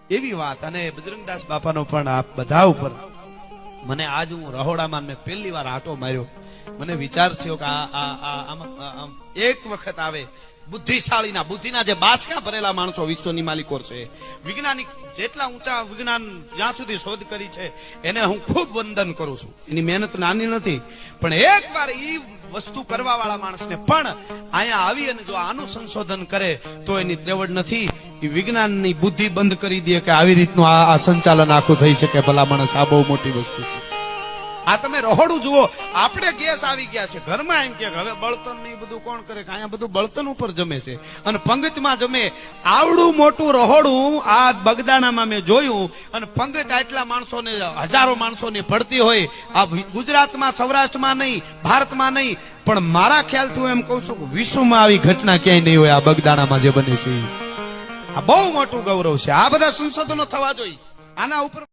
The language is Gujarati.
એવી વાત. અને બજરંગદાસ બાપાનો પણ આ બધા ઉપર મને આજ હું રહોડામાં મેં પહેલી વાર આંટો માર્યો. મને વિચાર થયો કે આ એક વખત આવે બુદ્ધિશાળીના બુદ્ધિના જે બાસકા ભરેલા માણસો વિશ્વની માલિકો છે, વૈજ્ઞાનિક જેટલા ઊંચા વિજ્ઞાન જ્યાં સુધી શોધ કરી છે એને હું ખૂબ વંદન કરું છું. એની મહેનત નાની નથી, પણ એક વાર ઈ વસ્તુ કરવા વાળા માણસને પણ અહીંયા આવી અને જો આનું સંશોધન કરે તો એની ત્રેવડ નથી. એ વિજ્ઞાનની બુદ્ધિ બંધ કરી દે કે આવી રીતનું આ સંચાલન આખું થઈ શકે. ભલા માણસ, આ બહુ મોટી વસ્તુ છે. આ તમે રહોડું જુઓ, આપણે ગેસ આવી ગયા છે ઘરમાં, એમ કે હવે બળતણ ને બધું કોણ કરે? અહીંયા બધું બળતણ ઉપર જમે છે અને પંગતમાં જમે. આવડું મોટું રહોડું આ બગદાણામાં મેં જોયું. અને પંગત આટલા માણસોને, હજારો માણસોને પડતી હોય. આ ગુજરાતમાં, સૌરાષ્ટ્રમાં નહીં, ભારતમાં નહીં, પણ મારા ખ્યાલથી હું એમ કઉ છું કે વિશ્વમાં આવી ઘટના ક્યાંય નહીં હોય. આ બગદાણામાં જે બને છે આ બહુ મોટું ગૌરવ છે. આ બધા સંશોધનો થવા જોઈએ આના ઉપર.